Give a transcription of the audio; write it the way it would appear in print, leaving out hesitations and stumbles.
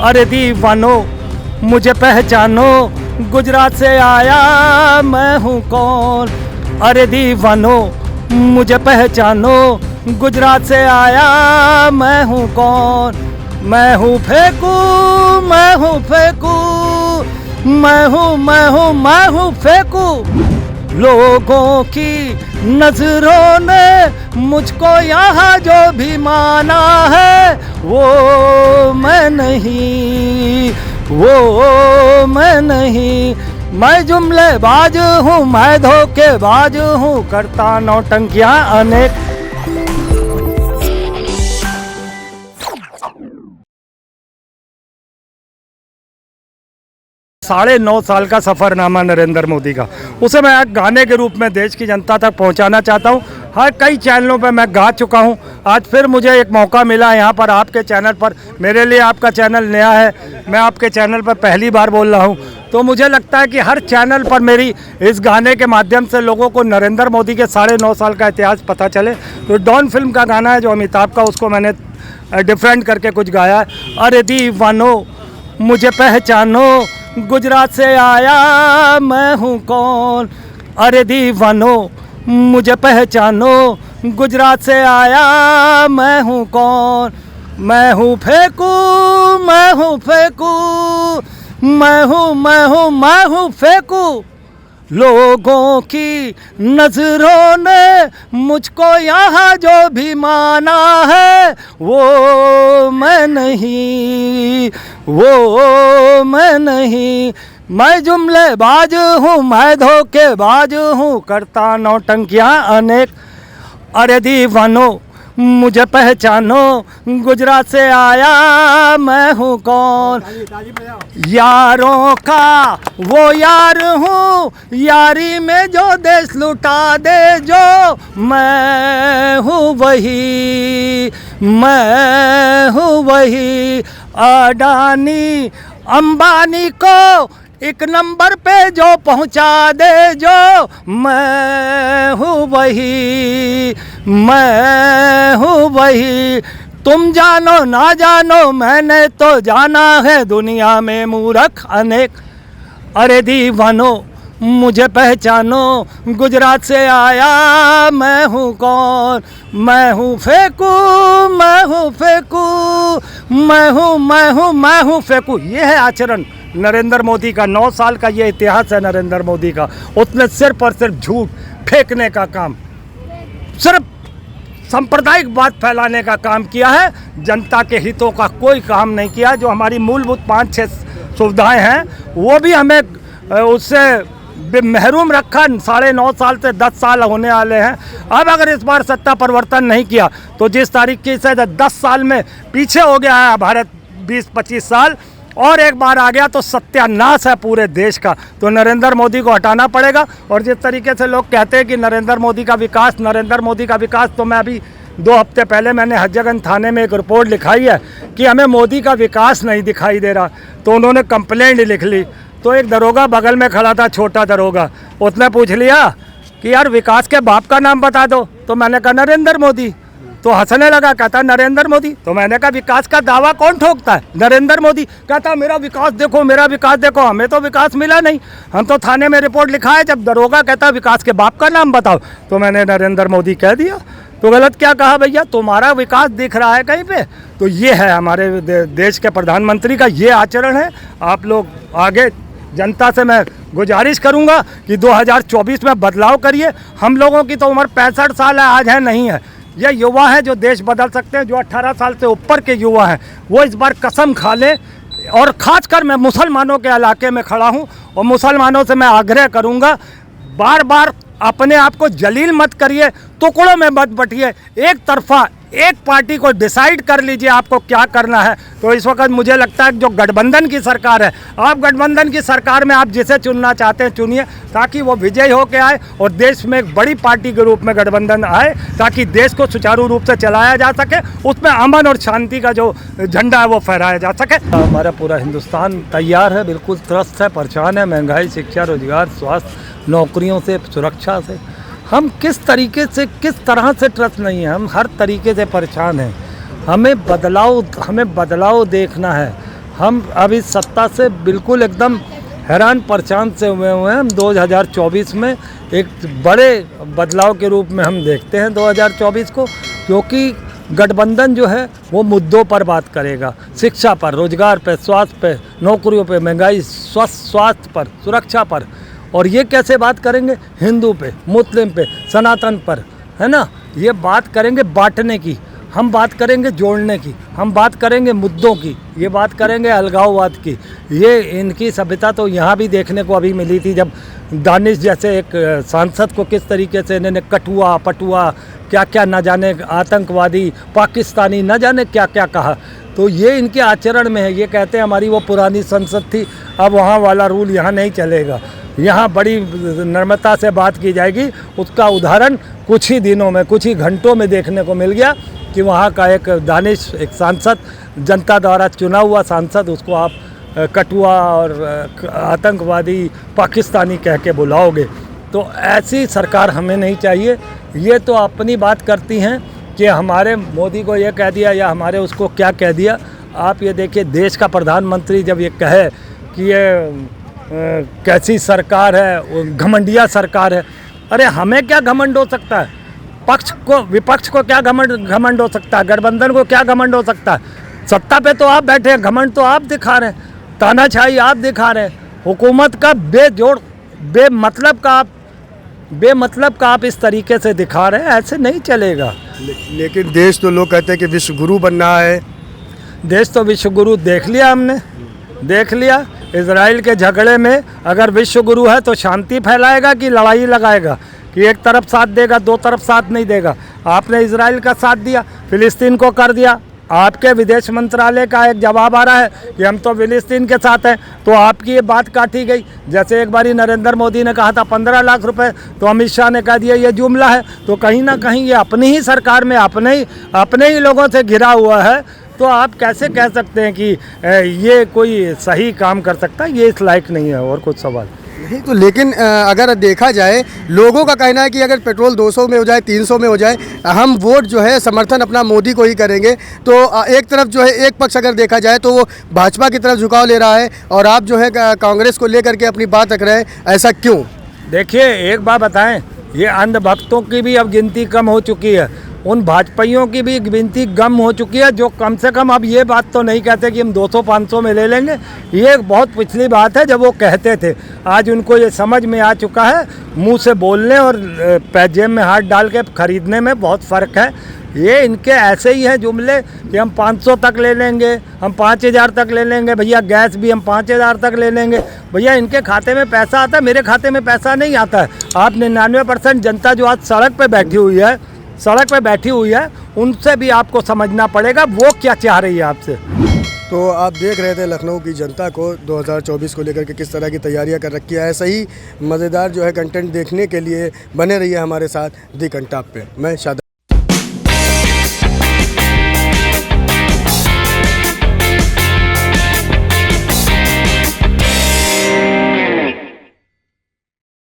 अरे दीवानो मुझे पहचानो, गुजरात से आया मैं हूँ कौन। अरे दीवानो मुझे पहचानो, गुजरात से आया मैं हूँ कौन। मैं हूँ फेंकू, मैं हूँ फेंकू, मैं हूँ फेंकू। लोगों की नजरों ने मुझको यहाँ जो भी माना है, वो मैं नहीं, वो मैं नहीं। मैं जुमलेबाज हूँ, मैं धोखेबाज हूँ, करता नौटंकियाँ अनेक। 9.5 साल का सफ़रनामा नरेंद्र मोदी का, उसे मैं एक गाने के रूप में देश की जनता तक पहुंचाना चाहता हूं। हर कई चैनलों पर मैं गा चुका हूं, आज फिर मुझे एक मौका मिला यहाँ पर आपके चैनल पर। मेरे लिए आपका चैनल नया है, मैं आपके चैनल पर पहली बार बोल रहा हूँ, तो मुझे लगता है कि हर चैनल पर मेरी इस गाने के माध्यम से लोगों को नरेंद्र मोदी के 9.5 साल का इतिहास पता चले। तो डॉन फिल्म का गाना है जो अमिताभ का, उसको मैंने डिफरेंट करके कुछ गाया है। अरे दीवानो मुझे पहचानो, गुजरात से आया मैं हूँ कौन। अरे दीवानो मुझे पहचानो, गुजरात से आया मैं हूँ कौन। मैं हूँ फेंकू, मैं हूँ फेंकू, मैं हूँ फेंकू। लोगों की नजरों ने मुझको यहाँ जो भी माना है, वो मैं नहीं, वो मैं नहीं। मैं जुमलेबाज हूँ, मैं धोखेबाज हूँ, करता नौटंकियाँ अनेक। अरे दीवानो मुझे पहचानो, गुजरात से आया मैं हूँ कौन। यारों का वो यार हूँ, यारी में जो देश लुटा दे जो, मैं हूँ वही, मैं हूँ वही। अडानी अंबानी को एक नंबर पे जो पहुंचा दे जो, मैं हूँ वही, मैं हूँ वही। तुम जानो ना जानो, मैंने तो जाना है दुनिया में मूर्ख अनेक। अरे दीवानो मुझे पहचानो, गुजरात से आया मैं हूँ कौन। मैं हूँ फेंकू, मैं हूँ फेंकू, मैं हूँ फेंकू। ये है आचरण नरेंद्र मोदी का। 9 साल का ये इतिहास है नरेंद्र मोदी का। उसने सिर्फ और सिर्फ झूठ फेंकने का काम, सिर्फ सांप्रदायिक बात फैलाने का काम किया है, जनता के हितों का कोई काम नहीं किया। जो हमारी मूलभूत 5-6 सुविधाएं हैं वो भी हमें उससे महरूम रखा। 9.5 साल से 10 साल होने वाले हैं। अब अगर इस बार सत्ता परिवर्तन नहीं किया तो जिस तरीके से 10 साल में पीछे हो गया है भारत, 20-25 साल और एक बार आ गया तो सत्यानाश है पूरे देश का। तो नरेंद्र मोदी को हटाना पड़ेगा। और जिस तरीके से लोग कहते हैं कि नरेंद्र मोदी का विकास, नरेंद्र मोदी का विकास, तो मैं अभी 2 हफ्ते पहले मैंने हजगंज थाने में एक रिपोर्ट लिखाई है कि हमें मोदी का विकास नहीं दिखाई दे रहा। तो उन्होंने कंप्लेंट लिख ली। तो एक दरोगा बगल में खड़ा था, छोटा दरोगा, उसने पूछ लिया कि यार विकास के बाप का नाम बता दो। तो मैंने कहा नरेंद्र मोदी। तो हंसने लगा, कहता नरेंद्र मोदी। तो मैंने कहा विकास का दावा कौन ठोकता है? नरेंद्र मोदी। कहता मेरा विकास देखो, मेरा विकास देखो। हमें तो विकास मिला नहीं, हम तो थाने में रिपोर्ट लिखा है। जब दरोगा कहता विकास के बाप का नाम बताओ तो मैंने नरेंद्र मोदी कह दिया। तो गलत क्या कहा भैया? तुम्हारा विकास दिख रहा है कहीं पे? तो ये है हमारे देश के प्रधानमंत्री का ये आचरण है। आप लोग आगे जनता से मैं गुजारिश करूँगा कि 2024 में बदलाव करिए। हम लोगों की तो उम्र 65 साल है, आज है नहीं है। ये युवा हैं जो देश बदल सकते हैं। जो 18 साल से ऊपर के युवा हैं वो इस बार कसम खा लें। और ख़ासकर मैं मुसलमानों के इलाके में खड़ा हूं और मुसलमानों से मैं आग्रह करूंगा, बार बार अपने आप को जलील मत करिए, टुकड़ों में मत बटिए। एक तरफा एक पार्टी को डिसाइड कर लीजिए आपको क्या करना है। तो इस वक्त मुझे लगता है जो गठबंधन की सरकार है, आप गठबंधन की सरकार में आप जिसे चुनना चाहते हैं चुनिए, ताकि वो विजय होकर आए और देश में एक बड़ी पार्टी के रूप में गठबंधन आए, ताकि देश को सुचारू रूप से चलाया जा सके, उसमें अमन और शांति का जो झंडा है वो फहराया जा सके। हमारा पूरा हिंदुस्तान तैयार है, बिल्कुल त्रस्त है, परेशान है, महंगाई, शिक्षा, रोजगार, स्वास्थ्य, नौकरियों से, सुरक्षा से। हम किस तरीके से, किस तरह से ट्रस्ट नहीं है, हम हर तरीके से परेशान हैं। हमें बदलाव देखना है। हम अभी सत्ता से बिल्कुल एकदम हैरान परेशान से हुए हैं। हम 2024 में एक बड़े बदलाव के रूप में हम देखते हैं 2024 को, क्योंकि गठबंधन जो है वो मुद्दों पर बात करेगा, शिक्षा पर, रोजगार पर, स्वास्थ्य पर, नौकरियों पर, महंगाई, स्वास्थ्य पर, सुरक्षा पर। और ये कैसे बात करेंगे? हिंदू पे, मुस्लिम पे, सनातन पर, है ना। ये बात करेंगे बांटने की, हम बात करेंगे जोड़ने की, हम बात करेंगे मुद्दों की, ये बात करेंगे अलगाववाद की। ये इनकी सभ्यता तो यहाँ भी देखने को अभी मिली थी, जब दानिश जैसे एक सांसद को किस तरीके से इन्होंने कटुआ पटुआ क्या क्या न जाने, आतंकवादी, पाकिस्तानी, न जाने क्या क्या कहा। तो ये इनके आचरण में है। ये कहते हैं हमारी वो पुरानी संसद थी, अब वहाँ वाला रूल यहाँ नहीं चलेगा, यहाँ बड़ी नम्रता से बात की जाएगी। उसका उदाहरण कुछ ही दिनों में, कुछ ही घंटों में देखने को मिल गया कि वहाँ का एक दानिश, एक सांसद, जनता द्वारा चुना हुआ सांसद, उसको आप कटुआ और आतंकवादी, पाकिस्तानी कह के बुलाओगे। तो ऐसी सरकार हमें नहीं चाहिए। ये तो अपनी बात करती हैं कि हमारे मोदी को ये कह दिया या हमारे उसको क्या कह दिया। आप ये देखिए, देश का प्रधानमंत्री जब ये कहे कि ये कैसी सरकार है, घमंडिया सरकार है। अरे हमें क्या घमंड हो सकता है? पक्ष को, विपक्ष को क्या घमंड हो सकता है? गठबंधन को क्या घमंड हो सकता है? सत्ता पे तो आप बैठे हैं, घमंड तो आप दिखा रहे हैं, तानाशाही आप दिखा रहे हैं, हुकूमत का बेजोड़ बेमतलब का आप इस तरीके से दिखा रहे हैं। ऐसे नहीं चलेगा। लेकिन देश तो लोग कहते हैं कि विश्व गुरु बनना है। देश तो विश्व गुरु देख लिया हमने, देख लिया। इजराइल के झगड़े में अगर विश्व गुरु है तो शांति फैलाएगा कि लड़ाई लगाएगा, कि एक तरफ साथ देगा, दो तरफ साथ नहीं देगा। आपने इजराइल का साथ दिया, फिलिस्तीन को कर दिया। आपके विदेश मंत्रालय का एक जवाब आ रहा है कि हम तो फिलिस्तीन के साथ हैं, तो आपकी ये बात काटी गई। जैसे एक बारी नरेंद्र मोदी ने कहा था 15 लाख रुपए, तो अमित शाह ने कह दिया ये जुमला है। तो कहीं ना कहीं ये अपनी ही सरकार में अपने ही लोगों से घिरा हुआ है। तो आप कैसे कह सकते हैं कि ये कोई सही काम कर सकता है? ये इस लायक नहीं है। और कुछ सवाल नहीं तो, लेकिन अगर देखा जाए, लोगों का कहना है कि अगर पेट्रोल 200 में हो जाए, 300 में हो जाए, हम वोट जो है समर्थन अपना मोदी को ही करेंगे। तो एक तरफ जो है, एक पक्ष अगर देखा जाए तो वो भाजपा की तरफ झुकाव ले रहा है, और आप जो है कांग्रेस को लेकर के अपनी बात रख रहे हैं। ऐसा क्यों? देखिए, एक बात बताएं, ये अंधभक्तों की भी अब गिनती कम हो चुकी है, उन भाजपाइयों की भी गिनती कम हो चुकी है, जो कम से कम अब ये बात तो नहीं कहते कि हम 200-500 में ले लेंगे। ये बहुत पिछली बात है जब वो कहते थे। आज उनको ये समझ में आ चुका है, मुंह से बोलने और जेब में हाथ डाल के खरीदने में बहुत फ़र्क है। ये इनके ऐसे ही हैं जुमले कि हम 500 तक ले लेंगे, हम 5000 तक ले लेंगे, भैया गैस भी हम 5000 तक ले लेंगे। भैया इनके खाते में पैसा आता है, मेरे खाते में पैसा नहीं आता है। आप 99% जनता जो आज सड़क पे बैठी हुई है, उनसे भी आपको समझना पड़ेगा वो क्या चाह रही है आपसे। तो आप देख रहे थे लखनऊ की जनता को 2024 को लेकर के किस तरह की तैयारियां कर रखी है। ऐसा ही मज़ेदार जो है कंटेंट देखने के लिए बने रहिए हमारे साथ दी कंटाप पे। मैं शादाब।